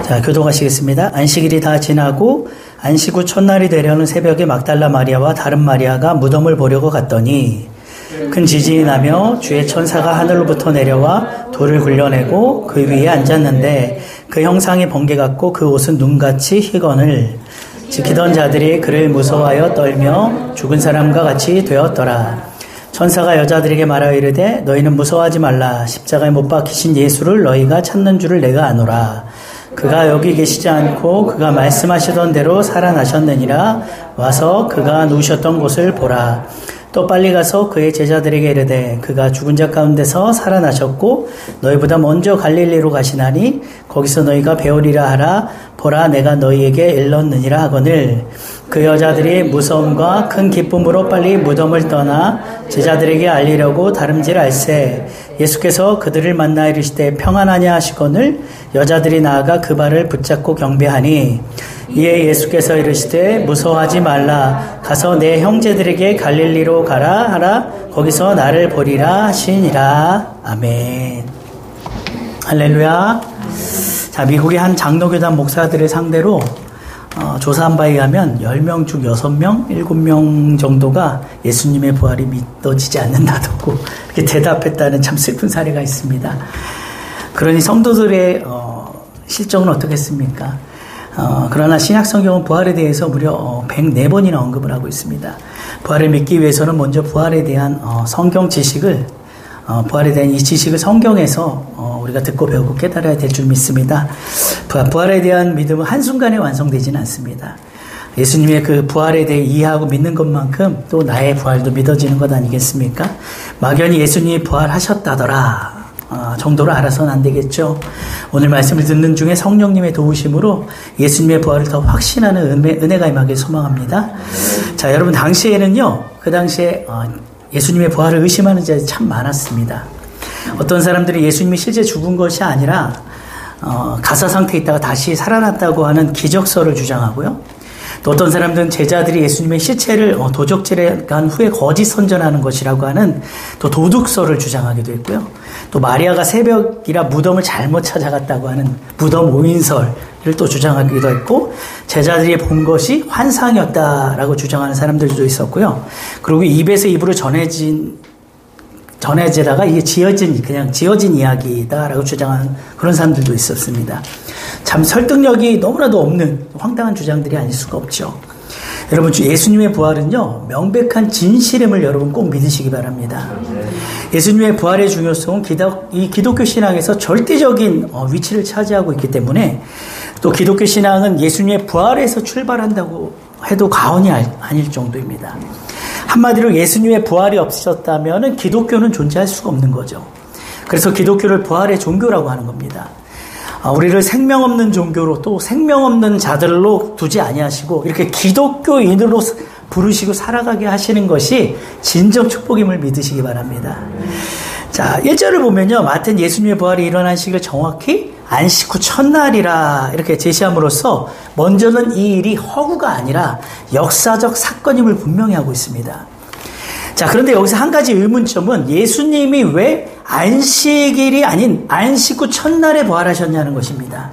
자, 교독하시겠습니다. 안식일이 다 지나고 안식 후 첫날이 되려는 새벽에 막달라 마리아와 다른 마리아가 무덤을 보려고 갔더니 큰 지진이 나며 주의 천사가 하늘로부터 내려와 돌을 굴려내고 그 위에 앉았는데 그 형상이 번개 같고 그 옷은 눈같이 희건을 지키던 자들이 그를 무서워하여 떨며 죽은 사람과 같이 되었더라. 천사가 여자들에게 말하여 이르되 너희는 무서워하지 말라. 십자가에 못 박히신 예수를 너희가 찾는 줄을 내가 아노라. 그가 여기 계시지 않고 그가 말씀하시던 대로 살아나셨느니라. 와서 그가 누우셨던 곳을 보라. 또 빨리 가서 그의 제자들에게 이르되 그가 죽은 자 가운데서 살아나셨고 너희보다 먼저 갈릴리로 가시나니 거기서 너희가 배우리라 하라. 보라, 내가 너희에게 일렀느니라 하거늘. 그 여자들이 무서움과 큰 기쁨으로 빨리 무덤을 떠나 제자들에게 알리려고 다름질할세 예수께서 그들을 만나 이르시되 평안하냐 하시거늘 여자들이 나아가 그 발을 붙잡고 경배하니 이에 예수께서 이르시되 무서워하지 말라. 가서 내 형제들에게 갈릴리로 가라 하라. 거기서 나를 보리라 하시니라. 아멘. 할렐루야. 자, 미국의 한 장로교단 목사들을 상대로 조사한 바에 의하면 10명 중 6명, 7명 정도가 예수님의 부활이 믿어지지 않는다고 이렇게 대답했다는 참 슬픈 사례가 있습니다. 그러니 성도들의 실정은 어떻겠습니까? 그러나 신약성경은 부활에 대해서 무려 104번이나 언급을 하고 있습니다. 부활을 믿기 위해서는 먼저 부활에 대한 성경 지식을 부활에 대한 이 지식을 성경에서 우리가 듣고 배우고 깨달아야 될 줄 믿습니다. 부활에 대한 믿음은 한순간에 완성되지는 않습니다. 예수님의 그 부활에 대해 이해하고 믿는 것만큼 또 나의 부활도 믿어지는 것 아니겠습니까? 막연히 예수님이 부활하셨다더라 정도로 알아서는 안 되겠죠. 오늘 말씀을 듣는 중에 성령님의 도우심으로 예수님의 부활을 더 확신하는 은혜가 임하길 소망합니다. 자, 여러분 당시에는요, 그 당시에 예수님의 부활을 의심하는 자들이 참 많았습니다. 어떤 사람들이 예수님이 실제 죽은 것이 아니라 가사 상태에 있다가 다시 살아났다고 하는 기적설을 주장하고요. 또 어떤 사람들은 제자들이 예수님의 시체를 도적질에 간 후에 거짓 선전하는 것이라고 하는 또 도둑설을 주장하기도 했고요. 또 마리아가 새벽이라 무덤을 잘못 찾아갔다고 하는 무덤 오인설을 또 주장하기도 했고, 제자들이 본 것이 환상이었다라고 주장하는 사람들도 있었고요. 그리고 입에서 입으로 전해지다가 이게 그냥 지어진 이야기다라고 주장하는 그런 사람들도 있었습니다. 참 설득력이 너무나도 없는 황당한 주장들이 아닐 수가 없죠. 여러분, 예수님의 부활은요, 명백한 진실임을 여러분 꼭 믿으시기 바랍니다. 예수님의 부활의 중요성은 이 기독교 신앙에서 절대적인 위치를 차지하고 있기 때문에, 또 기독교 신앙은 예수님의 부활에서 출발한다고 해도 과언이 아닐 정도입니다. 한마디로 예수님의 부활이 없으셨다면 기독교는 존재할 수가 없는 거죠. 그래서 기독교를 부활의 종교라고 하는 겁니다. 우리를 생명 없는 종교로 또 생명 없는 자들로 두지 아니하시고 이렇게 기독교인으로 부르시고 살아가게 하시는 것이 진정 축복임을 믿으시기 바랍니다. 자, 1절을 보면요, 마태는 예수님의 부활이 일어난 시기를 정확히 안식 후 첫날이라 이렇게 제시함으로써 먼저는 이 일이 허구가 아니라 역사적 사건임을 분명히 하고 있습니다. 자, 그런데 여기서 한 가지 의문점은 예수님이 왜 안식일이 아닌 안식 후 첫날에 부활하셨냐는 것입니다.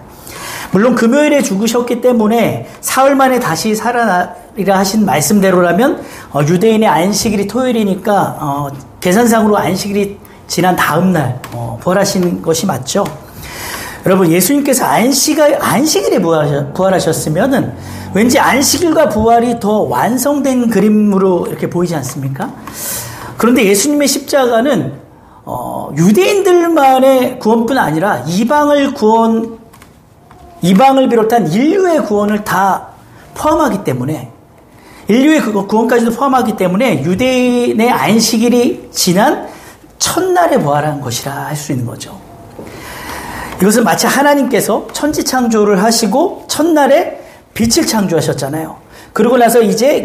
물론 금요일에 죽으셨기 때문에 사흘 만에 다시 살아나리라 하신 말씀대로라면 유대인의 안식일이 토요일이니까 계산상으로 안식일이 지난 다음 날 부활하신 것이 맞죠. 여러분, 예수님께서 안식일에 부활하셨으면은 왠지 안식일과 부활이 더 완성된 그림으로 이렇게 보이지 않습니까? 그런데 예수님의 십자가는 유대인들만의 구원뿐 아니라 이방을 비롯한 인류의 구원을 다 포함하기 때문에, 인류의 구원까지도 포함하기 때문에 유대인의 안식일이 지난 첫날에 부활한 것이라 할 수 있는 거죠. 이것은 마치 하나님께서 천지 창조를 하시고 첫날에 빛을 창조하셨잖아요. 그러고 나서 이제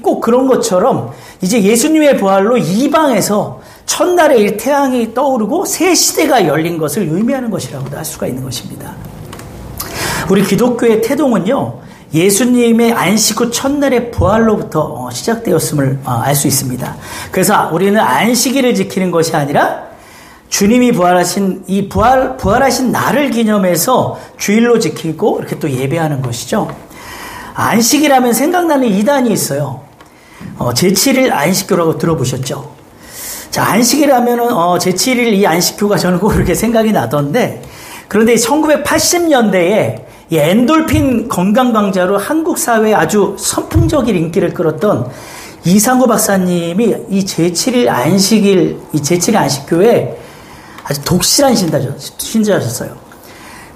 꼭 그런 것처럼 이제 예수님의 부활로 이방에서 첫날에 이 태양이 떠오르고 새 시대가 열린 것을 의미하는 것이라고도 할 수가 있는 것입니다. 우리 기독교의 태동은요, 예수님의 안식 후 첫날의 부활로부터 시작되었음을 알 수 있습니다. 그래서 우리는 안식일을 지키는 것이 아니라 주님이 부활하신 부활하신 날을 기념해서 주일로 지키고 이렇게 또 예배하는 것이죠. 안식이라면 생각나는 이단이 있어요. 제7일 안식교라고 들어보셨죠? 자, 안식이라면은 제7일 이 안식교가 저는 꼭 그렇게 생각이 나던데, 그런데 1980년대에 이 엔돌핀 건강 강좌로 한국 사회에 아주 선풍적인 인기를 끌었던 이상구 박사님이 이 제7일 안식교에 아주 독실한 신자셨어요.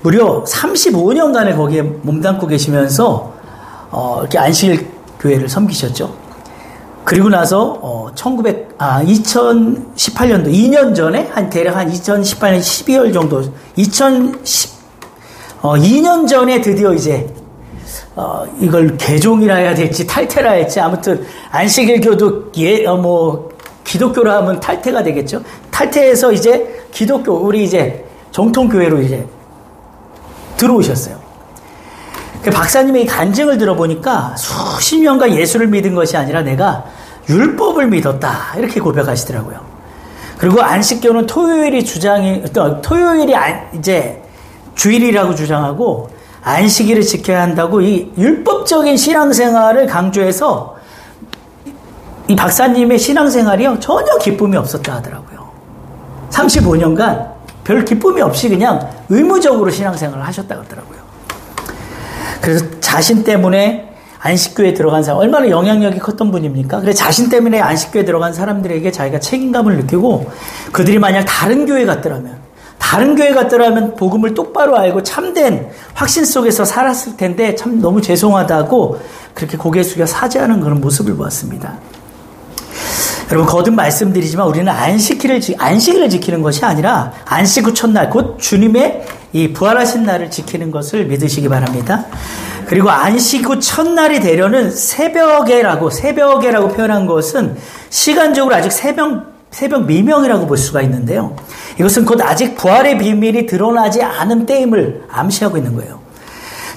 무려 35년간을 거기에 몸담고 계시면서 이렇게 안식일 교회를 섬기셨죠. 그리고 나서 2018년도 2년 전에 대략 한 2018년 12월 정도 2년 전에 드디어 이제 이걸 개종이라 해야 될지 탈퇴라 할지 아무튼 안식일교도 기독교로 하면 탈퇴가 되겠죠. 탈퇴해서 이제 기독교 우리 이제 정통교회로 이제 들어오셨어요. 박사님의 이 간증을 들어보니까 수십 년간 예수를 믿은 것이 아니라 내가 율법을 믿었다 이렇게 고백하시더라고요. 그리고 안식교는 토요일이 이제 주일이라고 주장하고 안식일을 지켜야 한다고 이 율법적인 신앙생활을 강조해서 이 박사님의 신앙생활이요 전혀 기쁨이 없었다 하더라고요. 35년간 별 기쁨이 없이 그냥 의무적으로 신앙생활을 하셨다고 하더라고요. 그래서 자신 때문에 안식교에 들어간 사람, 얼마나 영향력이 컸던 분입니까? 그래서 자신 때문에 안식교에 들어간 사람들에게 자기가 책임감을 느끼고 그들이 만약 다른 교회 갔더라면 복음을 똑바로 알고 참된 확신 속에서 살았을 텐데 참 너무 죄송하다고 그렇게 고개 숙여 사죄하는 그런 모습을 보았습니다. 여러분 거듭 말씀드리지만 우리는 안식일을 지키는 것이 아니라 안식 후 첫날 곧 주님의 이 부활하신 날을 지키는 것을 믿으시기 바랍니다. 그리고 안식 후 첫날이 되려는 새벽에라고 표현한 것은 시간적으로 아직 새벽 미명이라고 볼 수가 있는데요. 이것은 곧 아직 부활의 비밀이 드러나지 않은 때임을 암시하고 있는 거예요.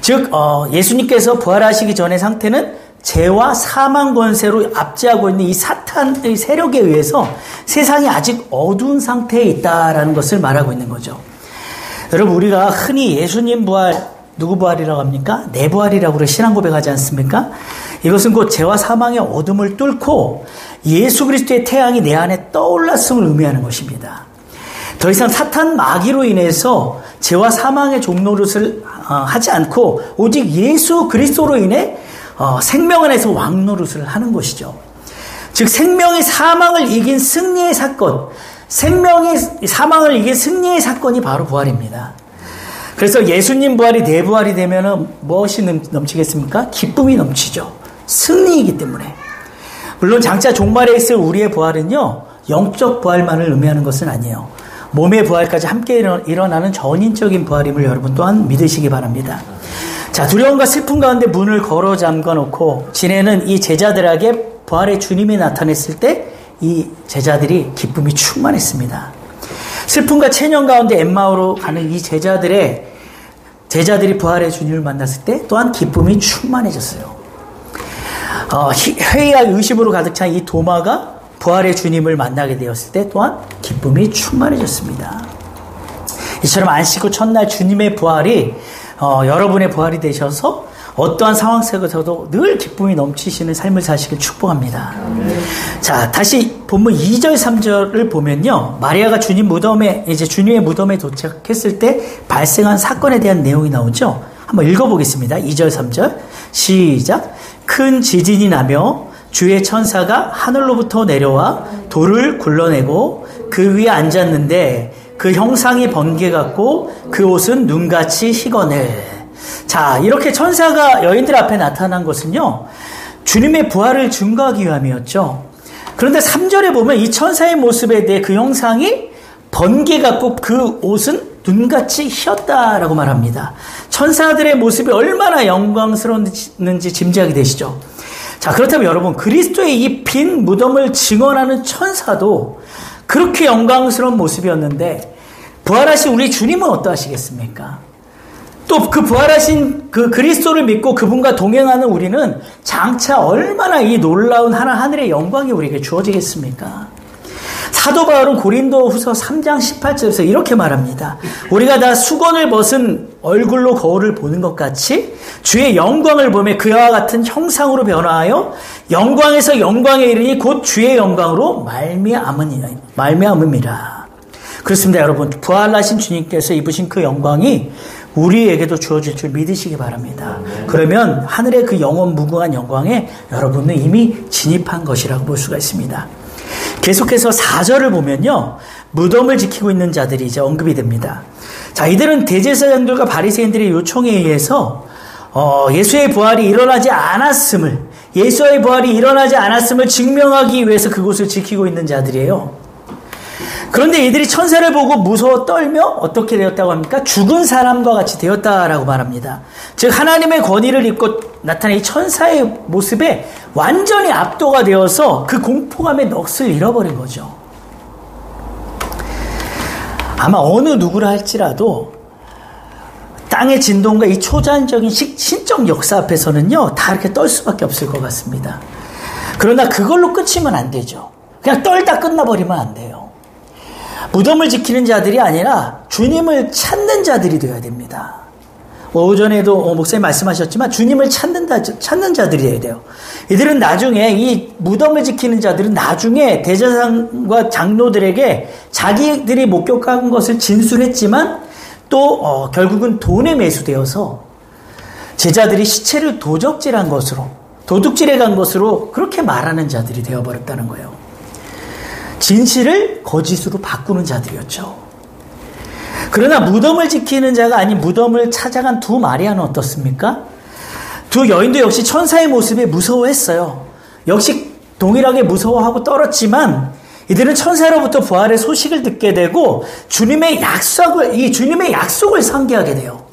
즉 예수님께서 부활하시기 전의 상태는 죄와 사망 권세로 압제하고 있는 이 사탄의 세력에 의해서 세상이 아직 어두운 상태에 있다라는 것을 말하고 있는 거죠. 여러분 우리가 흔히 예수님 부활, 누구 부활이라고 합니까? 내 부활이라고 신앙 고백하지 않습니까? 이것은 곧 죄와 사망의 어둠을 뚫고 예수 그리스도의 태양이 내 안에 떠올랐음을 의미하는 것입니다. 더 이상 사탄 마귀로 인해서 죄와 사망의 종노릇을 하지 않고 오직 예수 그리스도로 인해 생명 안에서 왕노릇을 하는 것이죠. 즉 생명이 사망을 이긴 승리의 사건, 생명이 사망을 이긴 승리의 사건이 바로 부활입니다. 그래서 예수님 부활이 내 부활이 되면 무엇이 넘치겠습니까? 기쁨이 넘치죠. 승리이기 때문에. 물론 장차 종말에 있을 우리의 부활은요, 영적 부활만을 의미하는 것은 아니에요. 몸의 부활까지 함께 일어나는 전인적인 부활임을 여러분 또한 믿으시기 바랍니다. 자, 두려움과 슬픔 가운데 문을 걸어 잠가 놓고 지내는 이 제자들에게 부활의 주님이 나타났을 때 이 제자들이 기쁨이 충만했습니다. 슬픔과 체념 가운데 엠마오로 가는 이 제자들이 부활의 주님을 만났을 때 또한 기쁨이 충만해졌어요. 회의와 의심으로 가득 찬 이 도마가 부활의 주님을 만나게 되었을 때 또한 기쁨이 충만해졌습니다. 이처럼 안식 후 첫날 주님의 부활이 여러분의 부활이 되셔서 어떠한 상황 속에서도 늘 기쁨이 넘치시는 삶을 사시길 축복합니다. 자, 다시 본문 2절 3절을 보면요, 마리아가 주님의 무덤에 도착했을 때 발생한 사건에 대한 내용이 나오죠. 한번 읽어보겠습니다. 2절 3절 시작. 큰 지진이 나며 주의 천사가 하늘로부터 내려와 돌을 굴러내고 그 위에 앉았는데 그 형상이 번개 같고 그 옷은 눈같이 희거늘. 자, 이렇게 천사가 여인들 앞에 나타난 것은요, 주님의 부활을 증거하기 위함이었죠. 그런데 3절에 보면 이 천사의 모습에 대해 그 형상이 번개 같고 그 옷은 눈같이 희었다라고 말합니다. 천사들의 모습이 얼마나 영광스러웠는지 짐작이 되시죠. 자, 그렇다면 여러분, 그리스도의 이 빈 무덤을 증언하는 천사도 그렇게 영광스러운 모습이었는데 부활하신 우리 주님은 어떠하시겠습니까? 또 그 부활하신 그 그리스도를 믿고 그분과 동행하는 우리는 장차 얼마나 이 놀라운 하늘의 영광이 우리에게 주어지겠습니까? 사도 바울은 고린도후서 3장 18절에서 이렇게 말합니다. 우리가 다 수건을 벗은 얼굴로 거울을 보는 것 같이 주의 영광을 보며 그와 같은 형상으로 변화하여 영광에서 영광에 이르니 곧 주의 영광으로 말미암음이라. 그렇습니다, 여러분. 부활하신 주님께서 입으신 그 영광이 우리에게도 주어질 줄 믿으시기 바랍니다. 그러면 하늘의 그 영원 무궁한 영광에 여러분은 이미 진입한 것이라고 볼 수가 있습니다. 계속해서 4절을 보면요, 무덤을 지키고 있는 자들이 이제 언급이 됩니다. 자, 이들은 대제사장들과 바리새인들의 요청에 의해서 예수의 부활이 일어나지 않았음을 증명하기 위해서 그곳을 지키고 있는 자들이에요. 그런데 이들이 천사를 보고 무서워 떨며 어떻게 되었다고 합니까? 죽은 사람과 같이 되었다라고 말합니다. 즉 하나님의 권위를 입고 나타난 이 천사의 모습에 완전히 압도가 되어서 그 공포감의 넋을 잃어버린 거죠. 아마 어느 누구라 할지라도 땅의 진동과 이 초자연적인 신적 역사 앞에서는요, 다 이렇게 떨 수밖에 없을 것 같습니다. 그러나 그걸로 끝이면 안 되죠. 그냥 떨다 끝나버리면 안 돼요. 무덤을 지키는 자들이 아니라 주님을 찾는 자들이 되어야 됩니다. 오전에도 목사님 말씀하셨지만 주님을 찾는 자들이 되어야 돼요. 이들은 나중에, 이 무덤을 지키는 자들은 나중에 대제사장과 장로들에게 자기들이 목격한 것을 진술했지만 또 결국은 돈에 매수되어서 제자들이 시체를 도적질한 것으로, 도둑질해 간 것으로 그렇게 말하는 자들이 되어버렸다는 거예요. 진실을 거짓으로 바꾸는 자들이었죠. 그러나 무덤을 지키는 자가 아닌 무덤을 찾아간 두 마리아는 어떻습니까? 두 여인도 역시 천사의 모습에 무서워했어요. 역시 동일하게 무서워하고 떨었지만 이들은 천사로부터 부활의 소식을 듣게 되고 주님의 약속을 상기하게 돼요.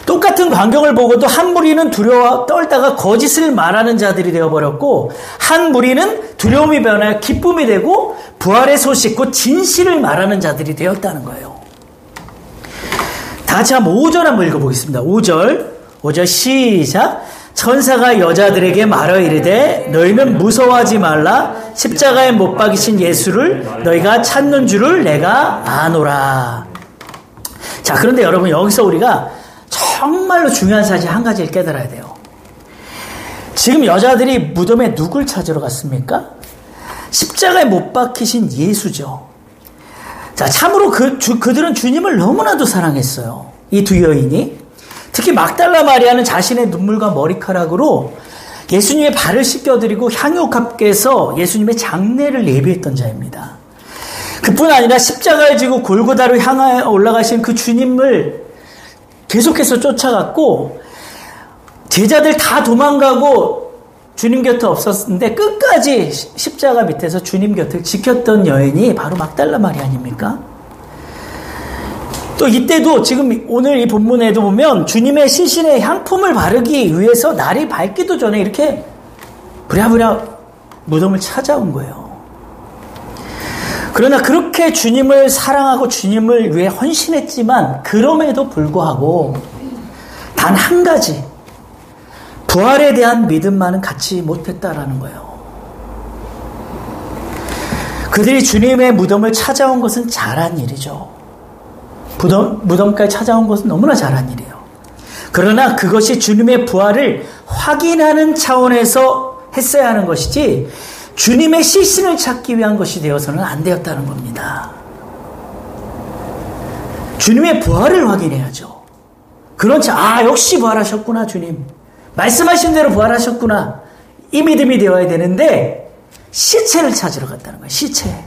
똑같은 광경을 보고도 한 무리는 두려워 떨다가 거짓을 말하는 자들이 되어버렸고, 한 무리는 두려움이 변하여 기쁨이 되고 부활의 소식, 곧 진실을 말하는 자들이 되었다는 거예요. 다 같이 한번 5절 한번 읽어보겠습니다. 5절 시작. 천사가 여자들에게 말하 이르되 너희는 무서워하지 말라. 십자가에 못 박이신 예수를 너희가 찾는 줄을 내가 아노라. 자, 그런데 여러분, 여기서 우리가 정말로 중요한 사실 한 가지를 깨달아야 돼요. 지금 여자들이 무덤에 누굴 찾으러 갔습니까? 십자가에 못 박히신 예수죠. 자, 참으로 그들은 주님을 너무나도 사랑했어요. 이 두 여인이. 특히 막달라 마리아는 자신의 눈물과 머리카락으로 예수님의 발을 씻겨드리고 향유값께서 예수님의 장례를 예비했던 자입니다. 그뿐 아니라 십자가를 지고 골고다로 향하여 올라가신 그 주님을 계속해서 쫓아갔고, 제자들 다 도망가고 주님 곁에 없었는데 끝까지 십자가 밑에서 주님 곁을 지켰던 여인이 바로 막달라 마리아 아닙니까? 또 이때도 지금 오늘 이 본문에도 보면 주님의 시신에 향품을 바르기 위해서 날이 밝기도 전에 이렇게 부랴부랴 무덤을 찾아온 거예요. 그러나 그렇게 주님을 사랑하고 주님을 위해 헌신했지만 그럼에도 불구하고 단 한 가지, 부활에 대한 믿음만은 갖지 못했다라는 거예요. 그들이 주님의 무덤을 찾아온 것은 잘한 일이죠. 무덤까지 찾아온 것은 너무나 잘한 일이에요. 그러나 그것이 주님의 부활을 확인하는 차원에서 했어야 하는 것이지 주님의 시신을 찾기 위한 것이 되어서는 안 되었다는 겁니다. 주님의 부활을 확인해야죠. 그렇지, 역시 부활하셨구나, 주님. 말씀하신 대로 부활하셨구나. 이 믿음이 되어야 되는데 시체를 찾으러 갔다는 거예요. 시체.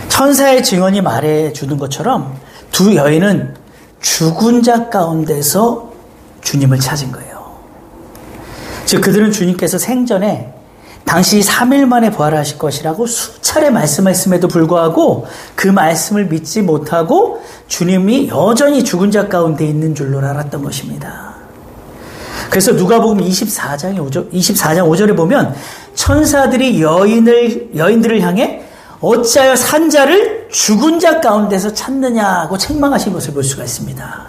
천사의 증언이 말해주는 것처럼 두 여인은 죽은 자 가운데서 주님을 찾은 거예요. 즉 그들은 주님께서 생전에 당시 3일 만에 부활하실 것이라고 수차례 말씀했음에도 불구하고 그 말씀을 믿지 못하고 주님이 여전히 죽은 자 가운데 있는 줄로 알았던 것입니다. 그래서 누가복음 24장 5절에 보면 천사들이 여인들을 향해 어찌하여 산 자를 죽은 자 가운데서 찾느냐고 책망하신 것을 볼 수가 있습니다.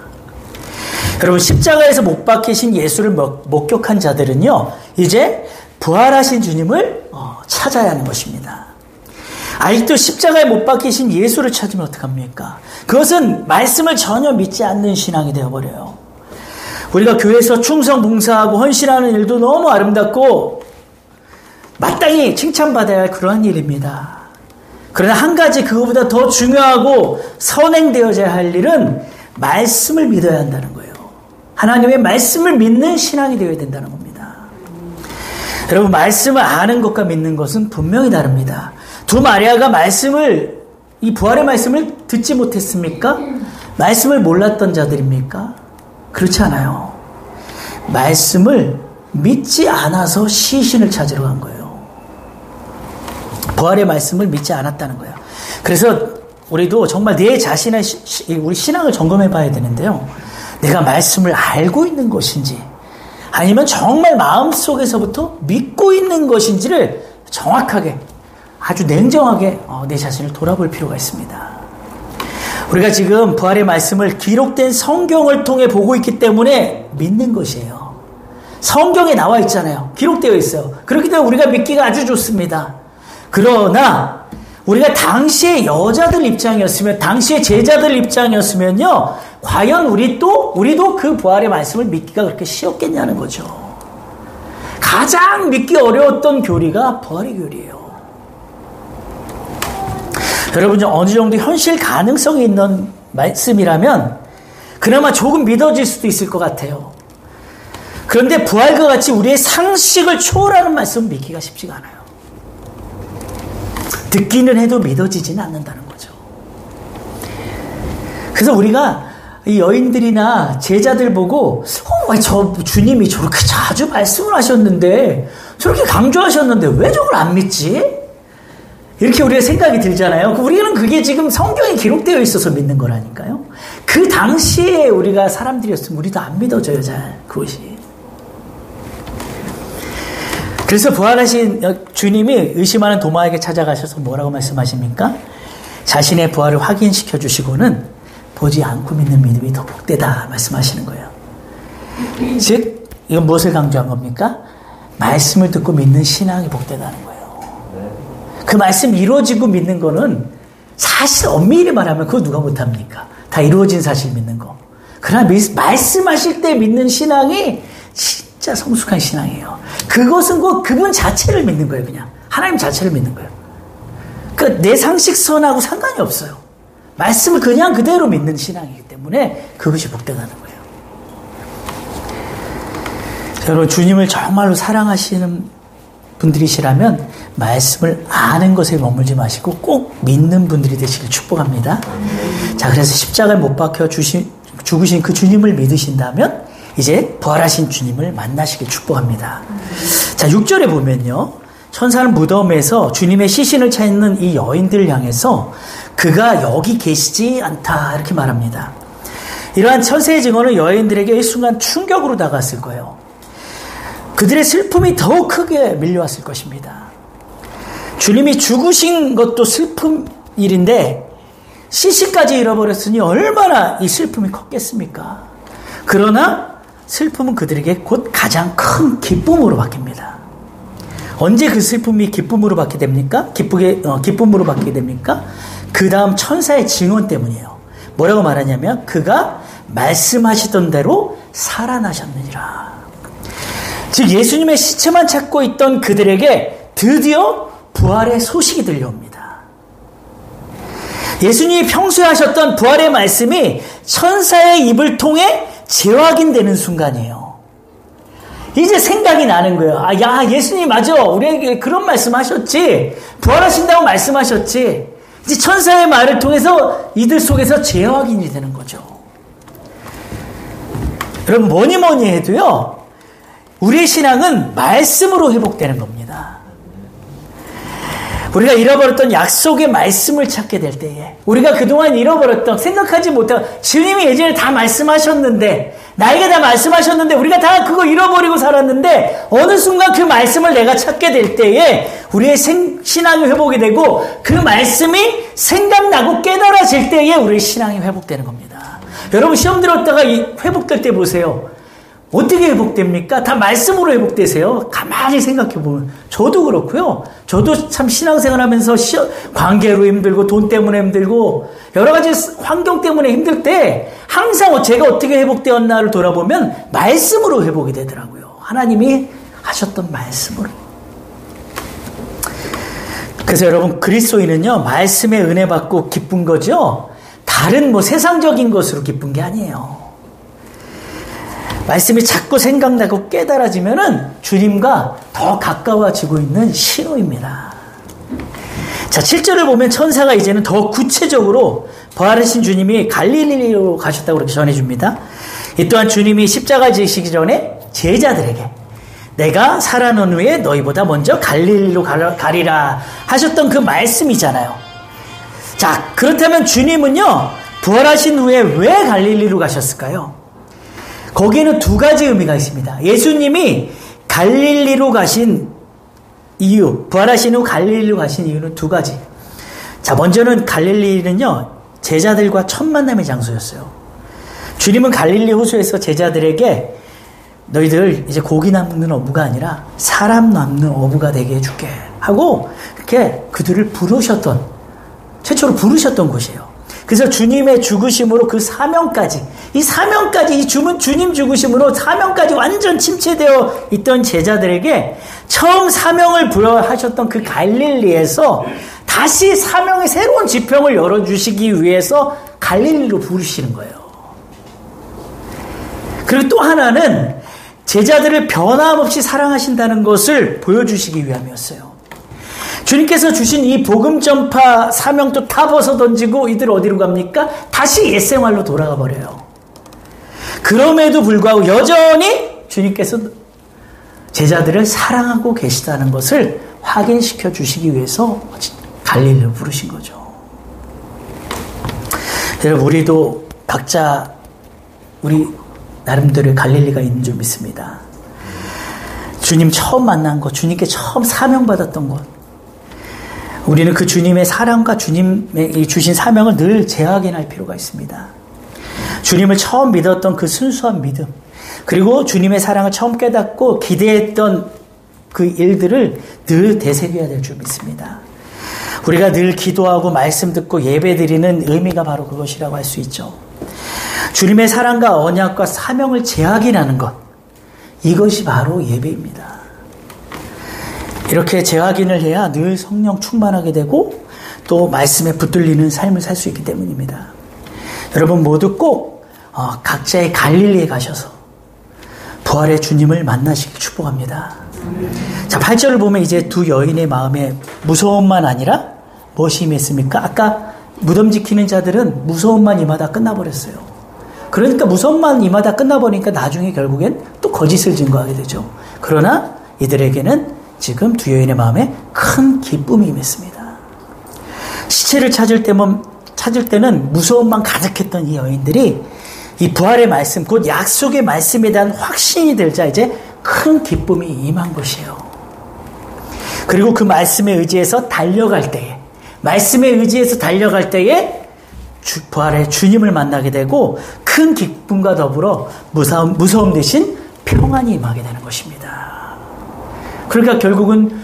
여러분, 십자가에서 못 박히신 예수를 목격한 자들은요, 이제 부활하신 주님을 찾아야 하는 것입니다. 아직도 십자가에 못 박히신 예수를 찾으면 어떡합니까? 그것은 말씀을 전혀 믿지 않는 신앙이 되어버려요. 우리가 교회에서 충성 봉사하고 헌신하는 일도 너무 아름답고 마땅히 칭찬받아야 할 그러한 일입니다. 그러나 한 가지 그거보다 더 중요하고 선행되어져야 할 일은 말씀을 믿어야 한다는 거예요. 하나님의 말씀을 믿는 신앙이 되어야 된다는 겁니다. 여러분, 말씀을 아는 것과 믿는 것은 분명히 다릅니다. 두 마리아가 이 부활의 말씀을 듣지 못했습니까? 말씀을 몰랐던 자들입니까? 그렇지 않아요. 말씀을 믿지 않아서 시신을 찾으러 간 거예요. 부활의 말씀을 믿지 않았다는 거예요. 그래서 우리도 정말 내 자신의 우리 신앙을 점검해 봐야 되는데요. 내가 말씀을 알고 있는 것인지 아니면 정말 마음속에서부터 믿고 있는 것인지를 정확하게 아주 냉정하게 내 자신을 돌아볼 필요가 있습니다. 우리가 지금 부활의 말씀을 기록된 성경을 통해 보고 있기 때문에 믿는 것이에요. 성경에 나와 있잖아요. 기록되어 있어요. 그렇기 때문에 우리가 믿기가 아주 좋습니다. 그러나 우리가 당시의 여자들 입장이었으면, 당시의 제자들 입장이었으면요, 과연 우리도 그 부활의 말씀을 믿기가 그렇게 쉬웠겠냐는 거죠. 가장 믿기 어려웠던 교리가 부활의 교리예요. 여러분, 어느 정도 현실 가능성이 있는 말씀이라면 그나마 조금 믿어질 수도 있을 것 같아요. 그런데 부활과 같이 우리의 상식을 초월하는 말씀은 믿기가 쉽지가 않아요. 듣기는 해도 믿어지지는 않는다는 거죠. 그래서 우리가 이 여인들이나 제자들 보고 저 주님이 저렇게 자주 말씀을 하셨는데, 저렇게 강조하셨는데 왜 저걸 안 믿지? 이렇게 우리가 생각이 들잖아요. 우리는 그게 지금 성경에 기록되어 있어서 믿는 거라니까요. 그 당시에 우리가 사람들이었으면 우리도 안 믿어져요, 잘 그것이. 그래서 부활하신 주님이 의심하는 도마에게 찾아가셔서 뭐라고 말씀하십니까? 자신의 부활을 확인시켜 주시고는 보지 않고 믿는 믿음이 더 복되다 말씀하시는 거예요. 즉, 이건 무엇을 강조한 겁니까? 말씀을 듣고 믿는 신앙이 복되다는 거예요. 그 말씀 이루어지고 믿는 거는 사실 엄밀히 말하면 그거 누가 못합니까? 다 이루어진 사실 믿는 거. 그러나 말씀하실 때 믿는 신앙이 진짜 성숙한 신앙이에요. 그것은 그분 자체를 믿는 거예요. 그냥 하나님 자체를 믿는 거예요. 그러니까 내 상식선하고 상관이 없어요. 말씀을 그냥 그대로 믿는 신앙이기 때문에 그것이 복되다는 거예요. 여러분, 주님을 정말로 사랑하시는 분들이시라면 말씀을 아는 것에 머물지 마시고 꼭 믿는 분들이 되시길 축복합니다. 자, 그래서 십자가에 못 박혀 죽으신 그 주님을 믿으신다면 이제 부활하신 주님을 만나시길 축복합니다. 자, 6절에 보면요, 천사는 무덤에서 주님의 시신을 찾는 이 여인들을 향해서 그가 여기 계시지 않다 이렇게 말합니다. 이러한 천사의 증언은 여인들에게 일순간 충격으로 다가왔을 거예요. 그들의 슬픔이 더욱 크게 밀려왔을 것입니다. 주님이 죽으신 것도 슬픈 일인데 시신까지 잃어버렸으니 얼마나 이 슬픔이 컸겠습니까? 그러나 슬픔은 그들에게 곧 가장 큰 기쁨으로 바뀝니다. 언제 그 슬픔이 기쁨으로 바뀌게 됩니까? 기쁨으로 바뀌게 됩니까? 그 다음 천사의 증언 때문이에요. 뭐라고 말하냐면 그가 말씀하시던 대로 살아나셨느니라. 즉 예수님의 시체만 찾고 있던 그들에게 드디어 부활의 소식이 들려옵니다. 예수님이 평소에 하셨던 부활의 말씀이 천사의 입을 통해 재확인되는 순간이에요. 이제 생각이 나는 거예요. 야, 예수님 맞아. 우리에게 그런 말씀 하셨지. 부활하신다고 말씀하셨지. 이제 천사의 말을 통해서 이들 속에서 재확인이 되는 거죠. 여러분, 뭐니 해도요, 우리의 신앙은 말씀으로 회복되는 겁니다. 우리가 잃어버렸던 약속의 말씀을 찾게 될 때에, 우리가 그동안 잃어버렸던, 생각하지 못한, 주님이 예전에 다 말씀하셨는데, 나에게 다 말씀하셨는데, 우리가 다 그거 잃어버리고 살았는데, 어느 순간 그 말씀을 내가 찾게 될 때에, 우리의 신앙이 회복이 되고, 그 말씀이 생각나고 깨달아질 때에 우리의 신앙이 회복되는 겁니다. 여러분, 시험 들었다가 회복될 때 보세요. 어떻게 회복됩니까? 다 말씀으로 회복되세요. 가만히 생각해보면. 저도 그렇고요. 저도 참 신앙생활 하면서 관계로 힘들고 돈 때문에 힘들고 여러 가지 환경 때문에 힘들 때 항상 제가 어떻게 회복되었나를 돌아보면 말씀으로 회복이 되더라고요. 하나님이 하셨던 말씀으로. 그래서 여러분, 그리스도인은요, 말씀에 은혜 받고 기쁜 거죠. 다른 세상적인 것으로 기쁜 게 아니에요. 말씀이 자꾸 생각나고 깨달아지면은 주님과 더 가까워지고 있는 신호입니다. 자, 7절을 보면 천사가 이제는 더 구체적으로 부활하신 주님이 갈릴리로 가셨다고 그렇게 전해줍니다. 이 또한 주님이 십자가 지시기 전에 제자들에게 내가 살아난 후에 너희보다 먼저 갈릴리로 가리라 하셨던 그 말씀이잖아요. 자, 그렇다면 주님은요, 부활하신 후에 왜 갈릴리로 가셨을까요? 거기에는 두 가지 의미가 있습니다. 예수님이 갈릴리로 가신 이유, 부활하신 후 갈릴리로 가신 이유는 두 가지. 자, 먼저는 갈릴리는요, 제자들과 첫 만남의 장소였어요. 주님은 갈릴리 호수에서 제자들에게 너희들 이제 고기 남는 어부가 아니라 사람 남는 어부가 되게 해줄게 하고 이렇게 그들을 최초로 부르셨던 곳이에요. 그래서 주님의 죽으심으로 그 사명까지, 이 주님 죽으심으로 사명까지 완전 침체되어 있던 제자들에게 처음 사명을 부여하셨던 그 갈릴리에서 다시 사명의 새로운 지평을 열어주시기 위해서 갈릴리로 부르시는 거예요. 그리고 또 하나는 제자들을 변함없이 사랑하신다는 것을 보여주시기 위함이었어요. 주님께서 주신 이 복음 전파 사명도 다 벗어 던지고 이들 어디로 갑니까? 다시 옛 생활로 돌아가 버려요. 그럼에도 불구하고 여전히 주님께서 제자들을 사랑하고 계시다는 것을 확인시켜 주시기 위해서 갈릴리로 부르신 거죠. 여러분, 우리도 각자 우리 나름대로의 갈릴리가 있는 줄 믿습니다. 주님 처음 만난 곳, 주님께 처음 사명받았던 곳, 우리는 그 주님의 사랑과 주님의 주신 사명을 늘 재확인할 필요가 있습니다. 주님을 처음 믿었던 그 순수한 믿음, 그리고 주님의 사랑을 처음 깨닫고 기대했던 그 일들을 늘 되새겨야 될 줄 믿습니다. 우리가 늘 기도하고 말씀 듣고 예배 드리는 의미가 바로 그것이라고 할 수 있죠. 주님의 사랑과 언약과 사명을 재확인하는 것, 이것이 바로 예배입니다. 이렇게 재확인을 해야 늘 성령 충만하게 되고 또 말씀에 붙들리는 삶을 살 수 있기 때문입니다. 여러분 모두 꼭 각자의 갈릴리에 가셔서 부활의 주님을 만나시길 축복합니다. 자, 8절을 보면 이제 두 여인의 마음에 무서움만 아니라 무엇이 임했습니까? 아까 무덤 지키는 자들은 무서움만 임하다 끝나버렸어요. 그러니까 무서움만 임하다 끝나버리니까 나중에 결국엔 또 거짓을 증거하게 되죠. 그러나 이들에게는 지금 두 여인의 마음에 큰 기쁨이 임했습니다. 시체를 찾을 때는 무서움만 가득했던 이 여인들이 이 부활의 말씀, 곧 약속의 말씀에 대한 확신이 들자 이제 큰 기쁨이 임한 것이에요. 그리고 그 말씀에 의지해서 달려갈 때에 부활의 주님을 만나게 되고 큰 기쁨과 더불어 무서움 대신 평안이 임하게 되는 것입니다. 그러니까 결국은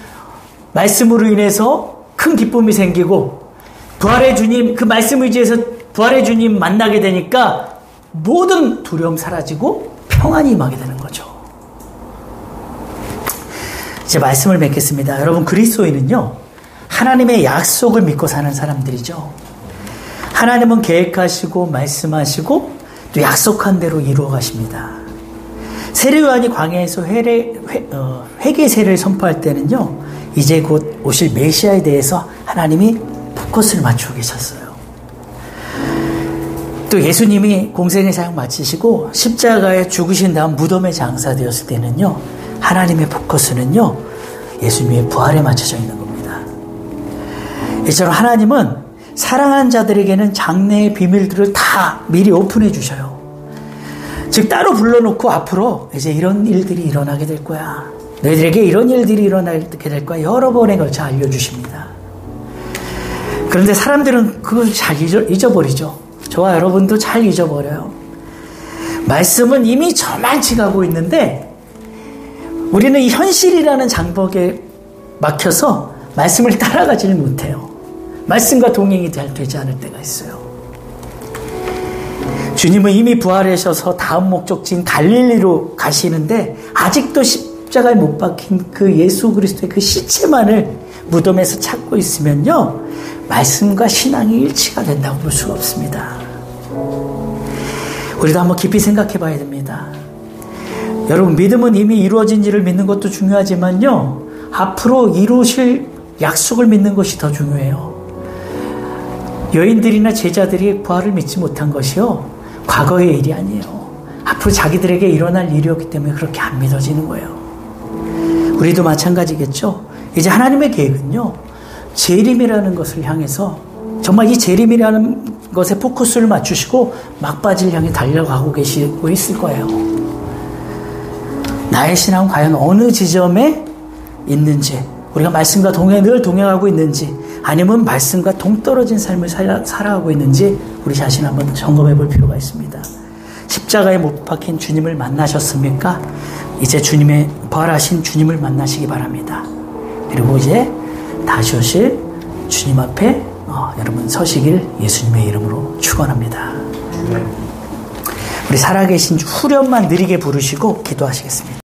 말씀으로 인해서 큰 기쁨이 생기고 부활의 주님, 그 말씀 의지해서 부활의 주님 만나게 되니까 모든 두려움 사라지고 평안이 임하게 되는 거죠. 이제 말씀을 맺겠습니다. 여러분, 그리스도인은요, 하나님의 약속을 믿고 사는 사람들이죠. 하나님은 계획하시고 말씀하시고 또 약속한 대로 이루어 가십니다. 세례 요한이 광야에서 회개 세례를 선포할 때는요, 이제 곧 오실 메시아에 대해서 하나님이 포커스를 맞추고 계셨어요. 또 예수님이 공생의 사역 마치시고 십자가에 죽으신 다음 무덤에 장사되었을 때는요, 하나님의 포커스는요, 예수님의 부활에 맞춰져 있는 겁니다. 이처럼 하나님은 사랑하는 자들에게는 장래의 비밀들을 다 미리 오픈해 주셔요. 즉 따로 불러놓고 앞으로 이제 이런 일들이 일어나게 될 거야, 너희들에게 이런 일들이 일어나게 될 거야, 여러 번에 걸쳐 알려주십니다. 그런데 사람들은 그걸 잘 잊어버리죠. 저와 여러분도 잘 잊어버려요. 말씀은 이미 저만치 가고 있는데 우리는 이 현실이라는 장벽에 막혀서 말씀을 따라가지를 못해요. 말씀과 동행이 잘 되지 않을 때가 있어요. 주님은 이미 부활하셔서 다음 목적지인 갈릴리로 가시는데 아직도 십자가에 못 박힌 그 예수 그리스도의 그 시체만을 무덤에서 찾고 있으면요, 말씀과 신앙이 일치가 된다고 볼 수가 없습니다. 우리도 한번 깊이 생각해 봐야 됩니다. 여러분, 믿음은 이미 이루어진지를 믿는 것도 중요하지만요, 앞으로 이루실 약속을 믿는 것이 더 중요해요. 여인들이나 제자들이 부활을 믿지 못한 것이요, 과거의 일이 아니에요. 앞으로 자기들에게 일어날 일이었기 때문에 그렇게 안 믿어지는 거예요. 우리도 마찬가지겠죠. 이제 하나님의 계획은요, 재림이라는 것을 향해서 정말 이 재림이라는 것에 포커스를 맞추시고 막바지를 향해 달려가고 계시고 있을 거예요. 나의 신앙은 과연 어느 지점에 있는지, 우리가 말씀과 늘 동행하고 있는지, 아니면 말씀과 동떨어진 삶을 살아가고 있는지 우리 자신 한번 점검해 볼 필요가 있습니다. 십자가에 못 박힌 주님을 만나셨습니까? 이제 부활하신 주님을 만나시기 바랍니다. 그리고 이제 다시 오실 주님 앞에 여러분 서시길 예수님의 이름으로 축원합니다. 우리 살아계신 후렴만 느리게 부르시고 기도하시겠습니다.